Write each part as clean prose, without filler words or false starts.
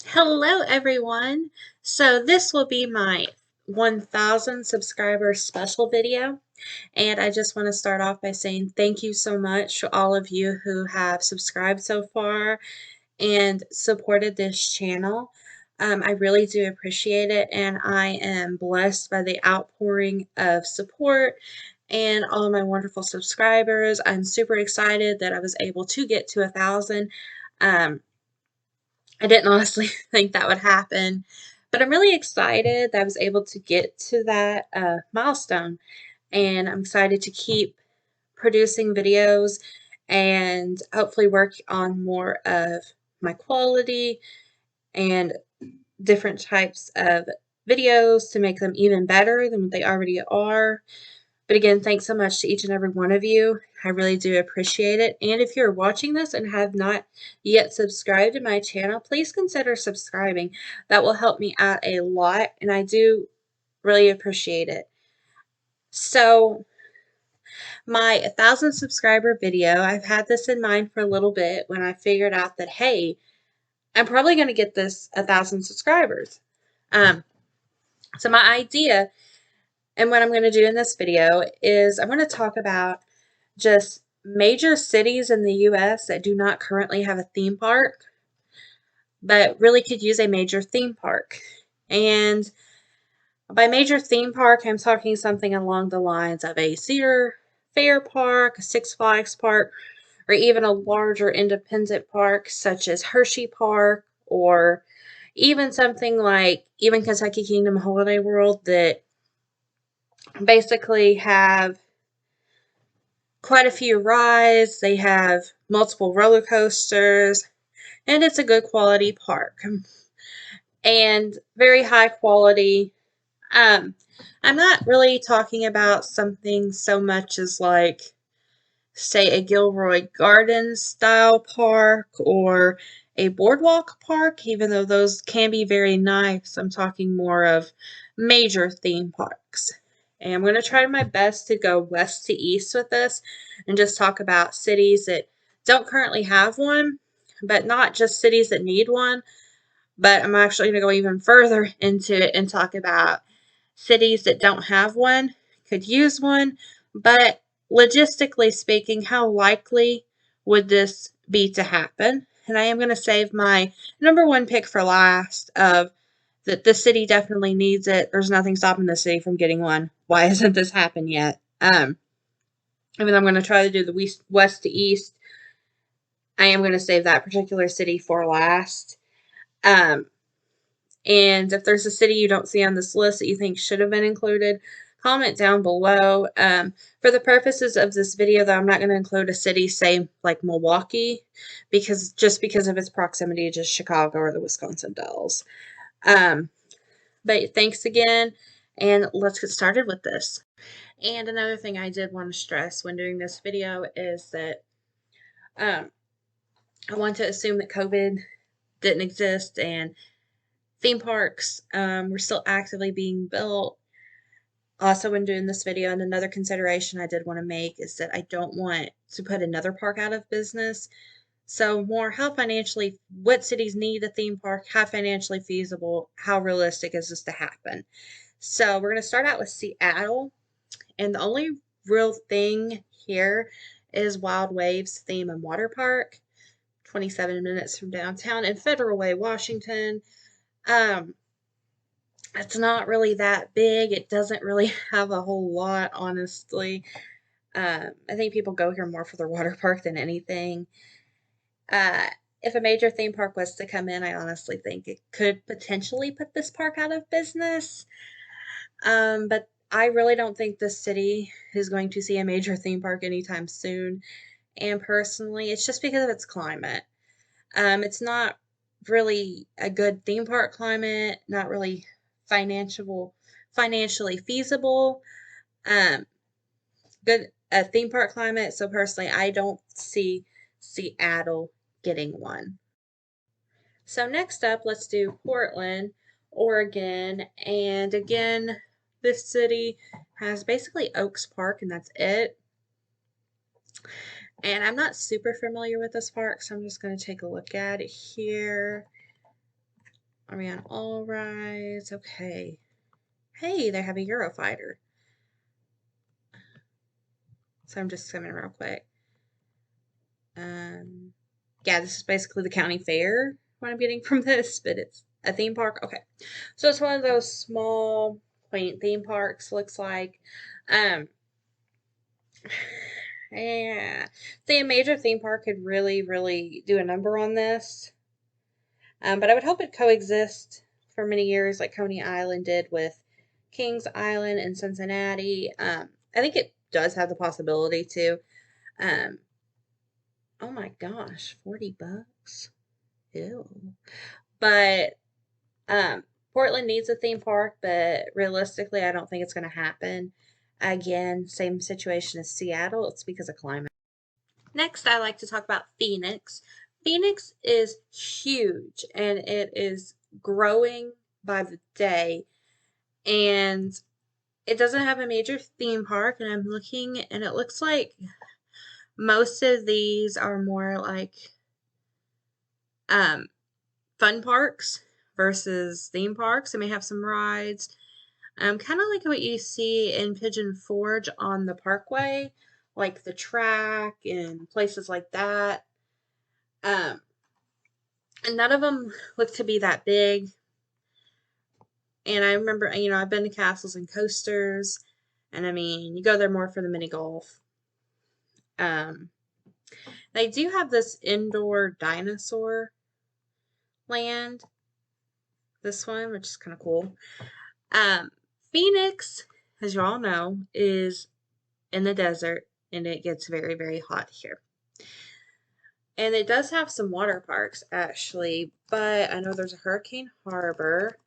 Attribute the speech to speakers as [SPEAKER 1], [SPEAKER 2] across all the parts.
[SPEAKER 1] Hello, everyone. So this will be my 1,000 subscriber special video. And I just want to start off by saying thank you so much to all of you who have subscribed so far and supported this channel. I really do appreciate it, and I am blessed by the outpouring of support and all of my wonderful subscribers. I'm super excited that I was able to get to 1,000. Um, I didn't honestly think that would happen, but I'm really excited that I was able to get to that milestone, and I'm excited to keep producing videos and hopefully work on more of my quality and different types of videos to make them even better than what they already are. But again, thanks so much to each and every one of you. I really do appreciate it. And if you're watching this and have not yet subscribed to my channel, please consider subscribing. That will help me out a lot, and I do really appreciate it. So, my 1,000 subscriber video, I've had this in mind for a little bit when I figured out that, hey, I'm probably going to get this 1,000 subscribers. So my idea and what I'm going to do in this video is I'm going to talk about just major cities in the US that do not currently have a theme park, but really could use a major theme park. And by major theme park, I'm talking something along the lines of a Cedar Fair park, a Six Flags park, or even a larger independent park such as Hershey Park, or even something like even Kentucky Kingdom Holiday World that basically have quite a few rides. They have multiple roller coasters, and it's a good quality park and very high quality. Um, I'm not really talking about something so much as like, say, a Gilroy Gardens style park or a boardwalk park, even though those can be very nice. I'm talking more of major theme parks. And I'm going to try my best to go west to east with this and just talk about cities that don't currently have one, but not just cities that need one, but I'm actually going to go even further into it and talk about cities that don't have one, could use one, but logistically speaking, how likely would this be to happen? And I am going to save my number one pick for last of that the city definitely needs it. There's nothing stopping the city from getting one. Why hasn't this happened yet? I mean, I'm going to try to do the west to east. I am going to save that particular city for last. Um, And if there's a city you don't see on this list that you think should have been included, comment down below. For the purposes of this video, though, I'm not going to include a city, say, like Milwaukee, because of its proximity to Chicago or the Wisconsin Dells. But thanks again, and let's get started with this. And another thing I did want to stress when doing this video is that um, I want to assume that COVID didn't exist and theme parks were still actively being built. Also, when doing this video, and another consideration I did want to make is that I don't want to put another park out of business. So, more what cities need a theme park, how financially feasible, how realistic is this to happen? So, we're going to start out with Seattle, and the only real thing here is Wild Waves Theme and Water Park, 27 minutes from downtown in Federal Way, Washington. Um, it's not really that big. It doesn't really have a whole lot, honestly. I think people go here more for their water park than anything. Uh, if a major theme park was to come in, I honestly think it could potentially put this park out of business. But I really don't think this city is going to see a major theme park anytime soon. And personally, it's just because of its climate. It's not really a good theme park climate, not really financially feasible. Um, Good theme park climate. So personally, I don't see Seattle getting one. So next up, let's do Portland, Oregon, and again, this city has basically Oaks Park, and that's it. And I'm not super familiar with this park, so I'm just going to take a look at it here. Are we on all rides? Okay. Hey, they have a Eurofighter. So I'm just skimming real quick. Yeah, this is basically the county fair, what I'm getting from this, but it's a theme park. Okay. So it's one of those small, quaint theme parks, looks like. Um, yeah. See, a major theme park could really, really do a number on this. But I would hope it coexist for many years like Coney Island did with Kings Island and Cincinnati. I think it does have the possibility to. Um, oh my gosh, $40. Ew. But Portland needs a theme park, but realistically, I don't think it's going to happen. Again, same situation as Seattle. It's because of climate. Next, I like to talk about Phoenix. Phoenix is huge and it is growing by the day. And it doesn't have a major theme park. And I'm looking, and it looks like most of these are more like um, fun parks versus theme parks. They may have some rides. Kind of like what you see in Pigeon Forge on the Parkway, like the track and places like that. Um, and none of them look to be that big. And I remember, I've been to Castles and Coasters, and I mean, you go there more for the mini golf. They do have this indoor dinosaur land, this one, which is kind of cool. Phoenix, as you all know, is in the desert, and it gets very, very hot here. And it does have some water parks, actually, but I know there's a Hurricane Harbor.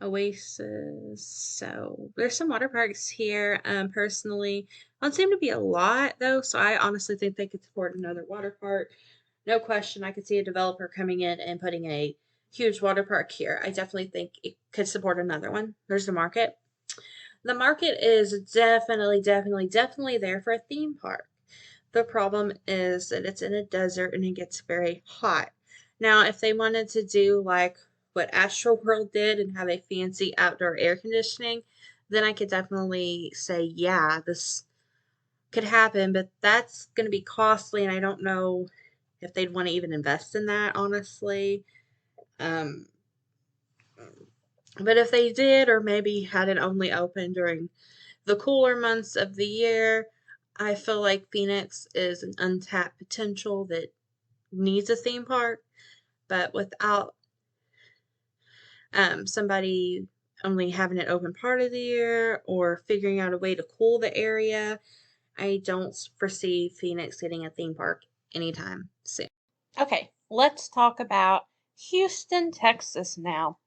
[SPEAKER 1] Oasis. So there's some water parks here. Personally, don't seem to be a lot though, so I honestly think they could support another water park. No question, I could see a developer coming in and putting a huge water park here. I definitely think it could support another one. There's the market. The market is definitely there for a theme park. The problem is that it's in a desert and it gets very hot. Now, if they wanted to do like what Astroworld did and have a fancy outdoor air conditioning, then I could definitely say, yeah, this could happen, but that's going to be costly, and I don't know if they'd want to even invest in that, honestly. Um, but if they did, or maybe had it only open during the cooler months of the year, I feel like Phoenix is an untapped potential that needs a theme park, but without somebody only having it open part of the year or figuring out a way to cool the area, I don't foresee Phoenix getting a theme park anytime soon. Okay, let's talk about Houston, Texas now.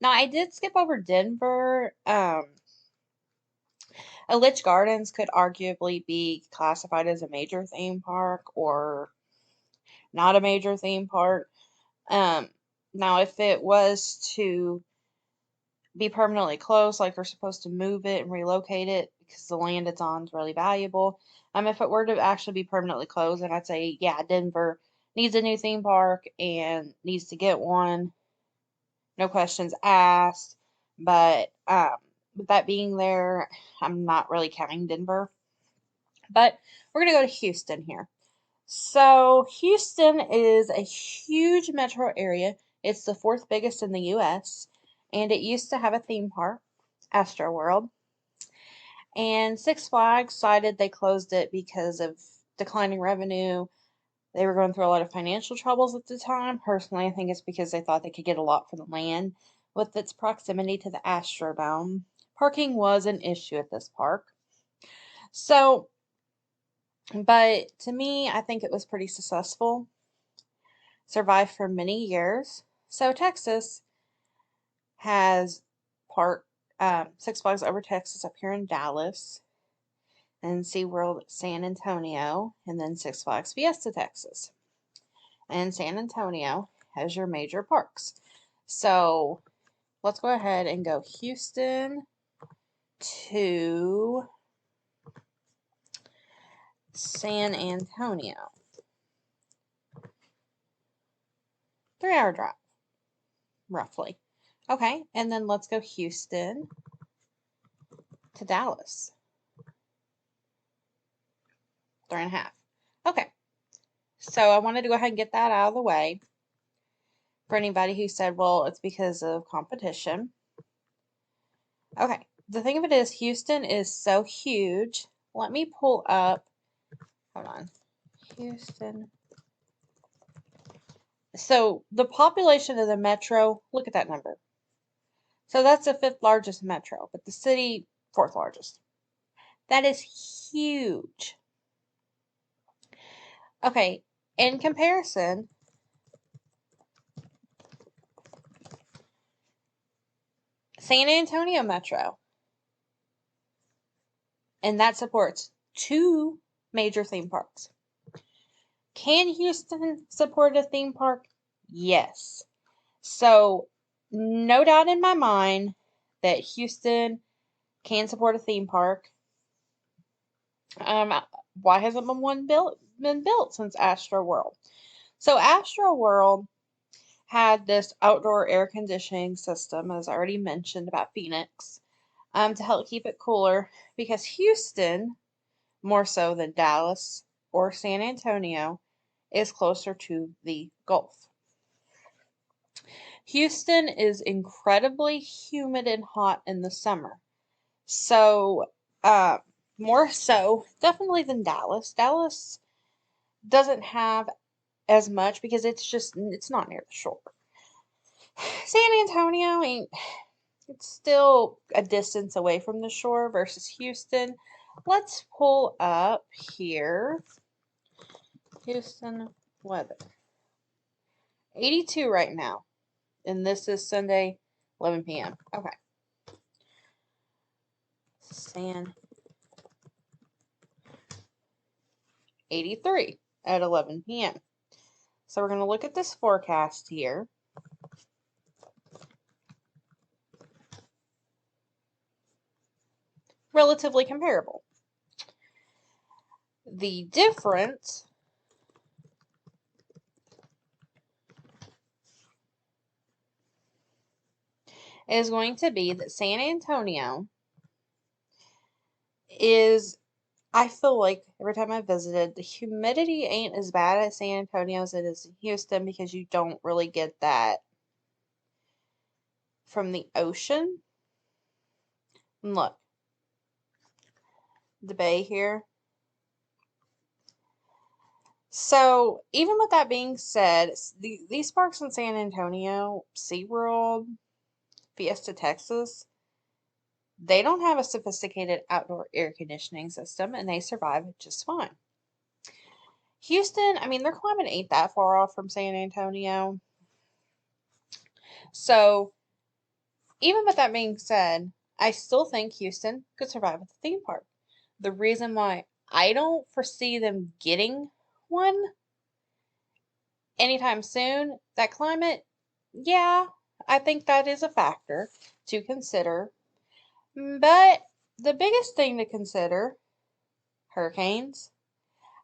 [SPEAKER 1] Now, I did skip over Denver. Lich Gardens could arguably be classified as a major theme park or not a major theme park. Um, Now, if it was to be permanently closed, like they're supposed to move it and relocate it because the land it's on is really valuable. If it were to actually be permanently closed, then I'd say, yeah, Denver needs a new theme park and needs to get one. No questions asked. But with that being there, I'm not really counting Denver. But we're going to go to Houston here. So, Houston is a huge metro area. It's the fourth biggest in the US, and it used to have a theme park, Astroworld. And Six Flags decided they closed it because of declining revenue. They were going through a lot of financial troubles at the time. Personally, I think it's because they thought they could get a lot for the land with its proximity to the Astrodome. Parking was an issue at this park. So, but to me, I think it was pretty successful. Survived for many years. So Texas has park Six Flags Over Texas up here in Dallas, and SeaWorld San Antonio, and then Six Flags Fiesta Texas. And San Antonio has your major parks. So let's go ahead and go Houston to San Antonio. 3-hour drive, roughly. Okay, and then let's go Houston to Dallas. 3.5. Okay, so I wanted to go ahead and get that out of the way for anybody who said, well, it's because of competition. Okay, the thing of it is, Houston is so huge. Let me pull up, hold on, Houston. So the population of the metro, look at that number. So that's the 5th largest metro, but the city, 4th largest. That is huge. Okay, in comparison, San Antonio Metro, and that supports 2 major theme parks. Can Houston support a theme park? Yes. So, no doubt in my mind that Houston can support a theme park. Why hasn't one been built since Astro World? So, Astro World had this outdoor air conditioning system, as I already mentioned about Phoenix, to help keep it cooler, because Houston, more so than Dallas or San Antonio, is closer to the Gulf. Houston is incredibly humid and hot in the summer. So, more so, definitely than Dallas. Dallas doesn't have as much because it's not near the shore. San Antonio it's still a distance away from the shore versus Houston. Let's pull up here Houston weather. 82 right now. And this is Sunday, 11 p.m. Okay. San 83 at 11 p.m. So we're going to look at this forecast here. Relatively comparable. The difference is going to be that San Antonio is, I feel like every time I visited, the humidity ain't as bad at San Antonio as it is in Houston, because you don't really get that from the ocean. And look, the bay here. So, even with that being said, these parks in San Antonio, SeaWorld, Fiesta Texas, they don't have a sophisticated outdoor air conditioning system, and they survive just fine. Houston, I mean, their climate ain't that far off from San Antonio. So, even with that being said, I still think Houston could survive with a theme park. The reason why I don't foresee them getting one anytime soon, that climate, yeah, I think that is a factor to consider. But the biggest thing to consider, hurricanes.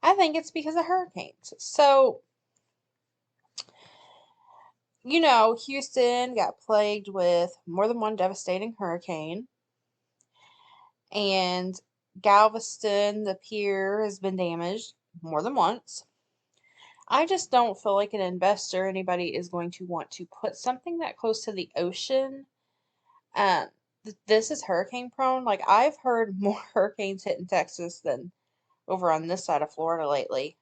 [SPEAKER 1] I think it's because of hurricanes. So, Houston got plagued with more than one devastating hurricane. And Galveston, the pier, has been damaged more than once. I just don't feel like an investor, anybody is going to want to put something that close to the ocean. This is hurricane prone. Like, I've heard more hurricanes hitting Texas than over on this side of Florida lately.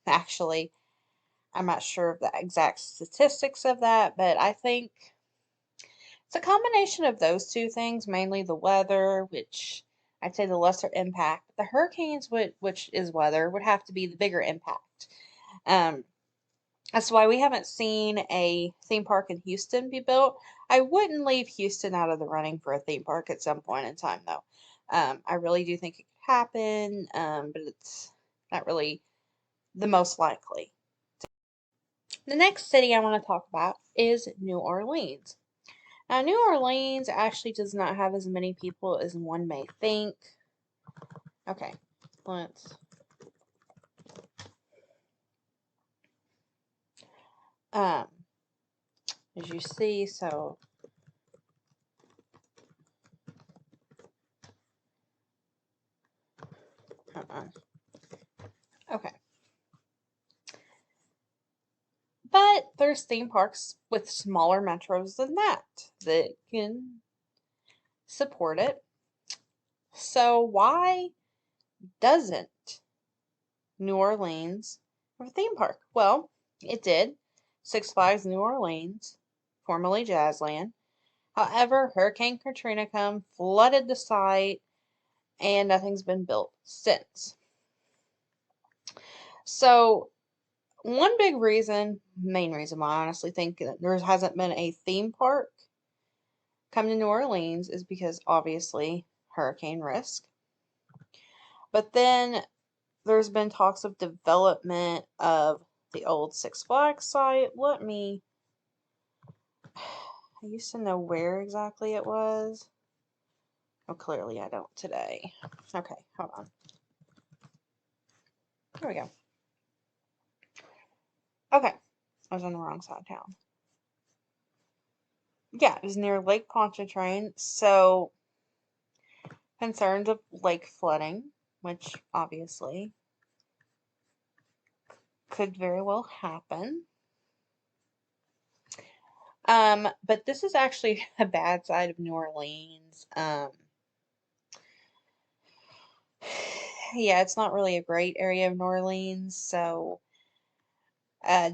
[SPEAKER 1] Actually, I'm not sure of the exact statistics of that, but I think it's a combination of those two things, mainly the weather, which I'd say the lesser impact. The hurricanes, which is weather, would have to be the bigger impact. That's why we haven't seen a theme park in Houston be built. I wouldn't leave Houston out of the running for a theme park at some point in time, though. I really do think it could happen, but it's not really the most likely. The next city I want to talk about is New Orleans. Now, New Orleans actually does not have as many people as one may think. Okay, let's. as you see. So okay. But there's theme parks with smaller metros than that can support it. So why doesn't New Orleans have a theme park? Well, it did. Six Flags New Orleans, formerly Jazzland. However, Hurricane Katrina come, flooded the site, and nothing's been built since. So one big reason, main reason why I honestly think that there hasn't been a theme park come to New Orleans is because obviously hurricane risk. But then there's been talks of development of the old Six Flags site. I used to know where exactly it was. Oh, clearly I don't today. Okay, hold on. There we go. Okay, I was on the wrong side of town. Yeah, it was near Lake Pontchartrain, so concerns of lake flooding, which obviously could very well happen. But this is actually a bad side of New Orleans. Yeah, it's not really a great area of New Orleans, so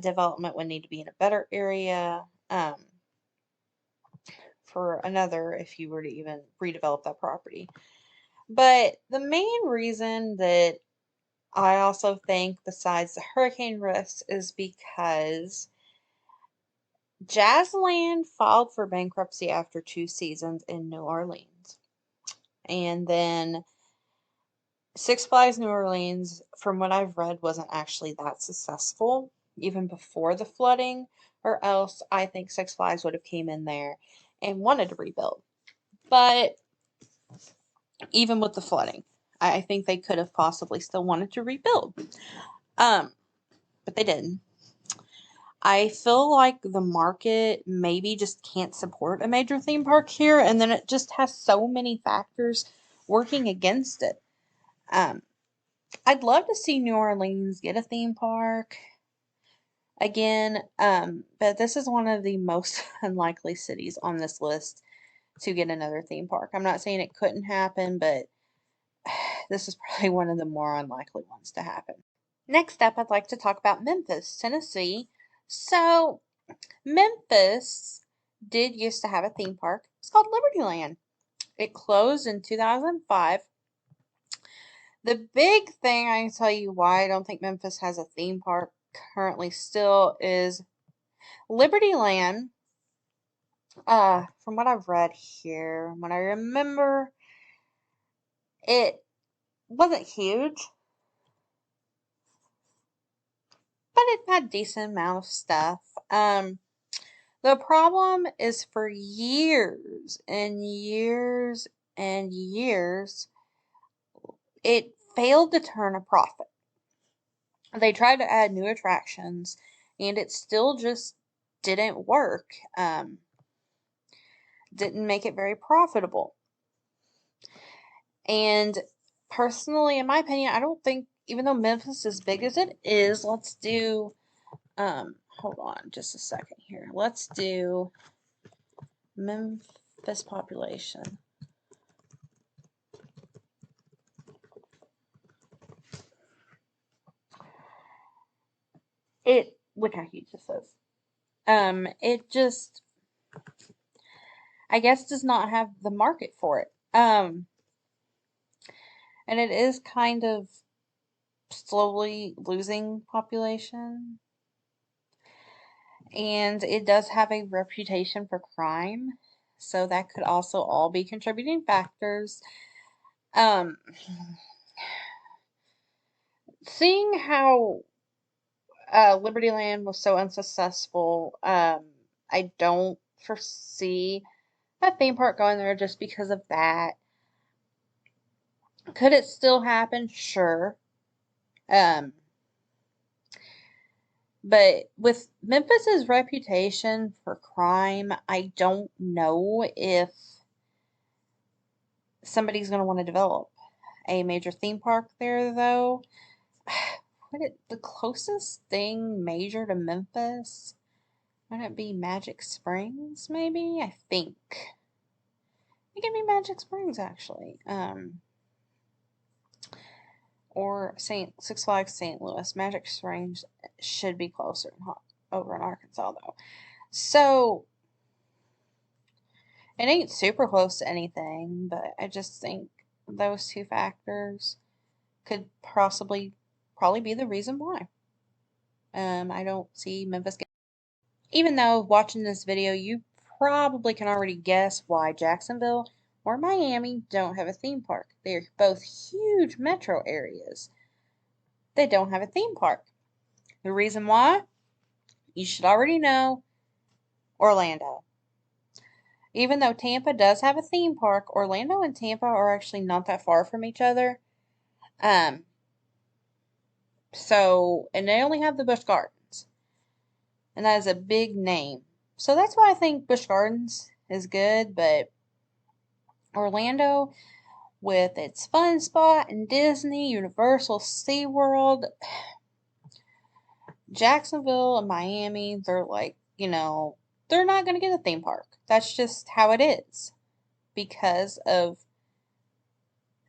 [SPEAKER 1] development would need to be in a better area. For another, if you were to even redevelop that property. But the main reason that I also think, besides the hurricane risk, is because Jazzland filed for bankruptcy after 2 seasons in New Orleans. And then Six Flags New Orleans, from what I've read, wasn't actually that successful even before the flooding, or else I think Six Flags would have came in there and wanted to rebuild. But even with the flooding, I think they could have possibly still wanted to rebuild. But they didn't. I feel like the market maybe just can't support a major theme park here, and then it just has so many factors working against it. I'd love to see New Orleans get a theme park again, but this is one of the most unlikely cities on this list to get another theme park. I'm not saying it couldn't happen, but this is probably one of the more unlikely ones to happen. Next up, I'd like to talk about Memphis, Tennessee. So, Memphis did used to have a theme park. It's called Libertyland. It closed in 2005. The big thing I can tell you why I don't think Memphis has a theme park currently still is Libertyland. From what I've read here, what I remember, it wasn't huge, but it had a decent amount of stuff. The problem is for years and years and years, it failed to turn a profit. They tried to add new attractions, and it still just didn't work. Didn't make it very profitable. And personally, in my opinion, I don't think, even though Memphis is big as it is, let's do, hold on just a second here. Let's do Memphis population. Look how huge this is. It just, I guess, does not have the market for it. And it is kind of slowly losing population. And it does have a reputation for crime. So that could also all be contributing factors. Seeing how Libertyland was so unsuccessful, I don't foresee a theme park going there just because of that. Could it still happen? Sure. But with Memphis's reputation for crime, I don't know if somebody's going to want to develop a major theme park there, though. The closest thing major to Memphis? Might it be Magic Springs, maybe? I think. It could be Magic Springs, actually. Or Six Flags St. Louis. Magic Springs should be closer over in Arkansas, though. So, it ain't super close to anything, but I just think those two factors could probably be the reason why. I don't see Memphis getting. Even though watching this video, you probably can already guess why Jacksonville or Miami don't have a theme park. They're both huge metro areas. They don't have a theme park. The reason why? You should already know. Orlando. Even though Tampa does have a theme park, Orlando and Tampa are actually not that far from each other. And they only have the Busch Gardens. And that is a big name. So that's why I think Busch Gardens is good, but Orlando, with its Fun Spot and Disney, Universal, SeaWorld, Jacksonville and Miami, they're like, they're not going to get a theme park. That's just how it is because of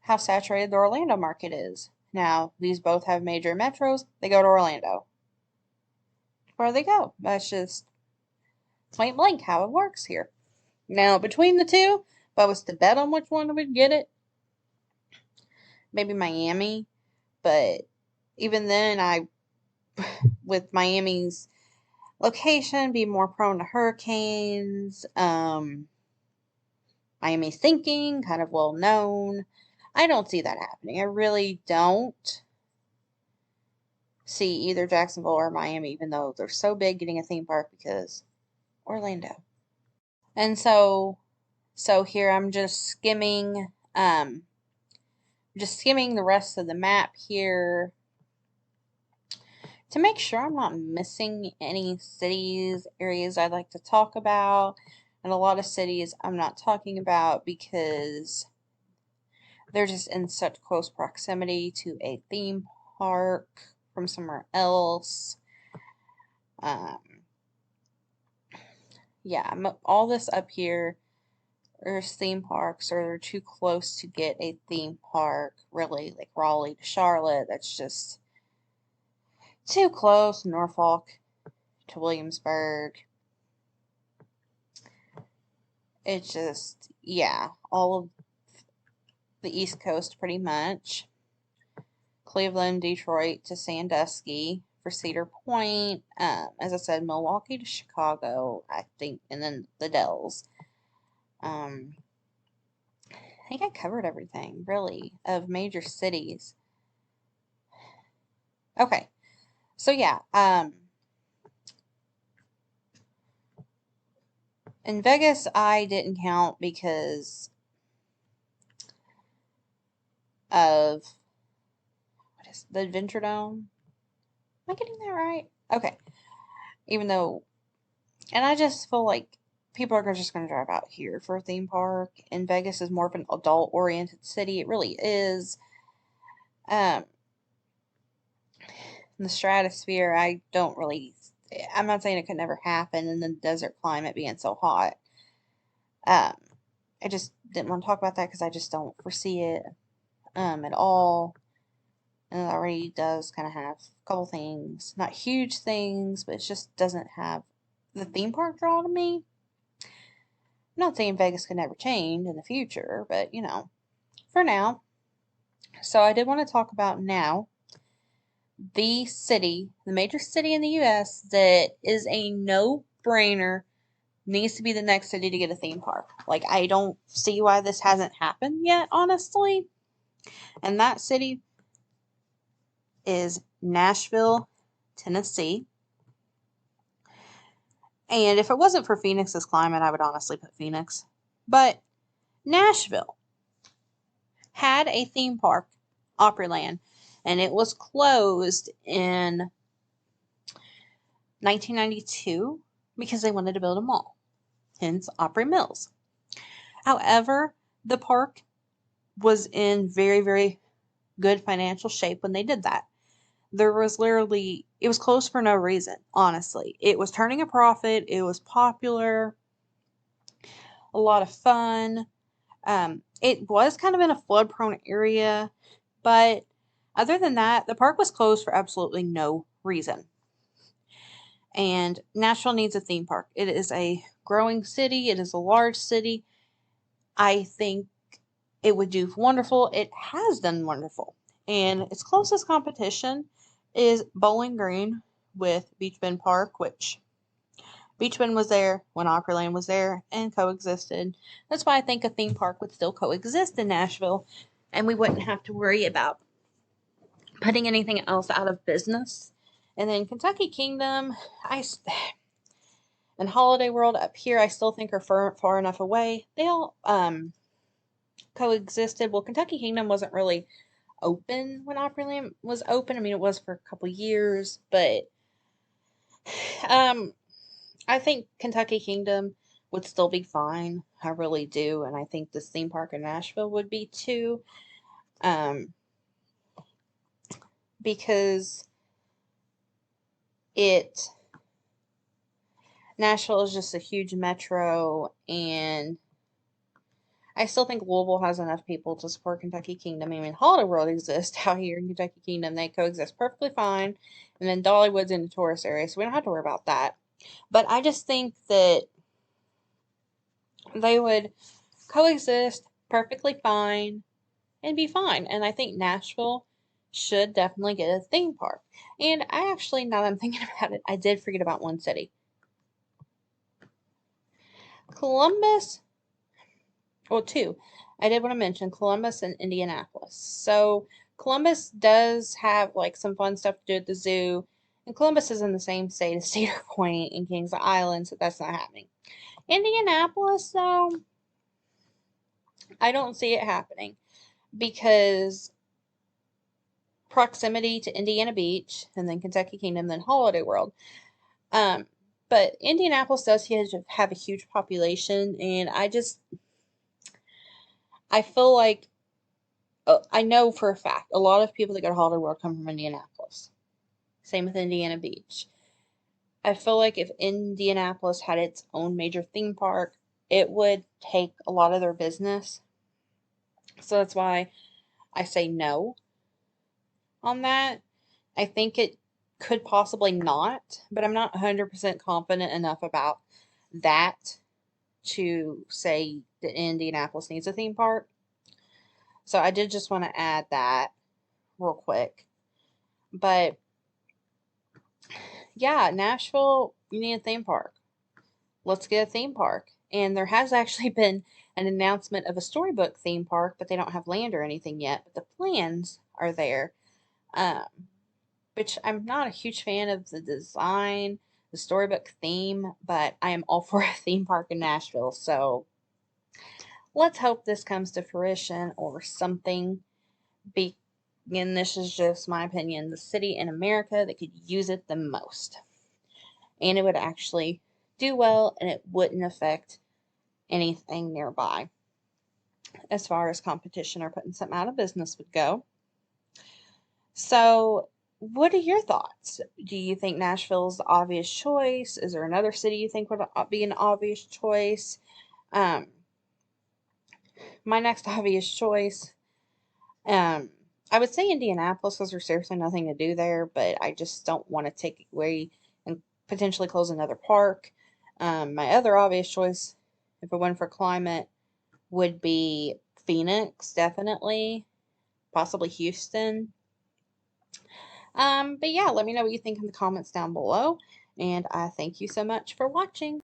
[SPEAKER 1] how saturated the Orlando market is. Now, these both have major metros. They go to Orlando. Where they go. That's just point blank how it works here. Now, between the two, if I was to bet on which one would get it, maybe Miami. But even then, with Miami's location, be more prone to hurricanes. Miami's sinking, kind of well known. I don't see that happening. I really don't see either Jacksonville or Miami, even though they're so big, getting a theme park because Orlando. And so here I'm just skimming the rest of the map here to make sure I'm not missing any cities, areas I'd like to talk about. And a lot of cities I'm not talking about because they're just in such close proximity to a theme park from somewhere else. Yeah, all this up here are theme parks, or they're too close to get a theme park, really, like Raleigh to Charlotte. That's just too close. Norfolk to Williamsburg. It's just, yeah, all of the East Coast pretty much. Cleveland, Detroit to Sandusky for Cedar Point. As I said, Milwaukee to Chicago, I think, and then the Dells. I think I covered everything, really, of major cities. Okay, so yeah, in Vegas, I didn't count because of, what is the Adventure Dome? Am I getting that right? Okay. Even though, and I just feel like people are just going to drive out here for a theme park, and Vegas is more of an adult-oriented city. It really is. The Stratosphere, I'm not saying it could never happen in the desert climate being so hot. I just didn't want to talk about that because I just don't foresee it at all. And it already does kind of have a couple things, not huge things, but it just doesn't have the theme park draw to me. I'm not saying Vegas could never change in the future, but for now. So I did want to talk about now the major city in the U.S. that is a no-brainer, needs to be the next city to get a theme park. Like, I don't see why this hasn't happened yet, honestly. And that city is Nashville, Tennessee. And if it wasn't for Phoenix's climate, I would honestly put Phoenix. But Nashville had a theme park, Opryland, and it was closed in 1992 because they wanted to build a mall, hence Opry Mills. However, the park was in very, very good financial shape when they did that. There was literally, it was closed for no reason, honestly. It was turning a profit, it was popular, a lot of fun. It was kind of in a flood prone area, but other than that, the park was closed for absolutely no reason. And Nashville needs a theme park. It is a growing city, it is a large city. I think it would do wonderful. It has done wonderful. And its closest competition is Bowling Green with Beach Bend Park, which Beach Bend was there when Opryland was there and coexisted. That's why I think a theme park would still coexist in Nashville and we wouldn't have to worry about putting anything else out of business. And then Kentucky Kingdom, and Holiday World up here, I still think are far enough away. They all coexisted. Well, Kentucky Kingdom wasn't really open when Opryland was open. I mean, it was for a couple years, but I think Kentucky Kingdom would still be fine. I really do, and I think this theme park in Nashville would be too. Because Nashville is just a huge metro, and I still think Louisville has enough people to support Kentucky Kingdom. I mean, Holiday World exists out here in Kentucky Kingdom. They coexist perfectly fine. And then Dollywood's in the tourist area, so we don't have to worry about that. But I just think that they would coexist perfectly fine and be fine. And I think Nashville should definitely get a theme park. And I actually, now that I'm thinking about it, I did forget about one city. Columbus, well, two. I did want to mention Columbus and Indianapolis. So Columbus does have like some fun stuff to do at the zoo. And Columbus is in the same state as Cedar Point and Kings Island, so that's not happening. Indianapolis, though, I don't see it happening because proximity to Indiana Beach and then Kentucky Kingdom, then Holiday World. But Indianapolis does have a huge population, and I feel like, I know for a fact, a lot of people that go to Holiday World come from Indianapolis. Same with Indiana Beach. I feel like if Indianapolis had its own major theme park, it would take a lot of their business. So that's why I say no on that. I think it could possibly not, but I'm not 100% confident enough about that to say that Indianapolis needs a theme park. So I did just want to add that real quick. But yeah, Nashville, you need a theme park. Let's get a theme park. And there has actually been an announcement of a storybook theme park, but they don't have land or anything yet. But the plans are there. Which I'm not a huge fan of the design, the storybook theme, but I am all for a theme park in Nashville. So let's hope this comes to fruition or something. And this is just my opinion, the city in America that could use it the most. And it would actually do well and it wouldn't affect anything nearby as far as competition or putting something out of business would go. So, what are your thoughts? Do you think Nashville's the obvious choice? Is there another city you think would be an obvious choice? My next obvious choice, I would say Indianapolis because there's seriously nothing to do there, but I just don't want to take away and potentially close another park. My other obvious choice, if it went for climate, would be Phoenix, definitely, possibly Houston. But yeah, let me know what you think in the comments down below, and I thank you so much for watching.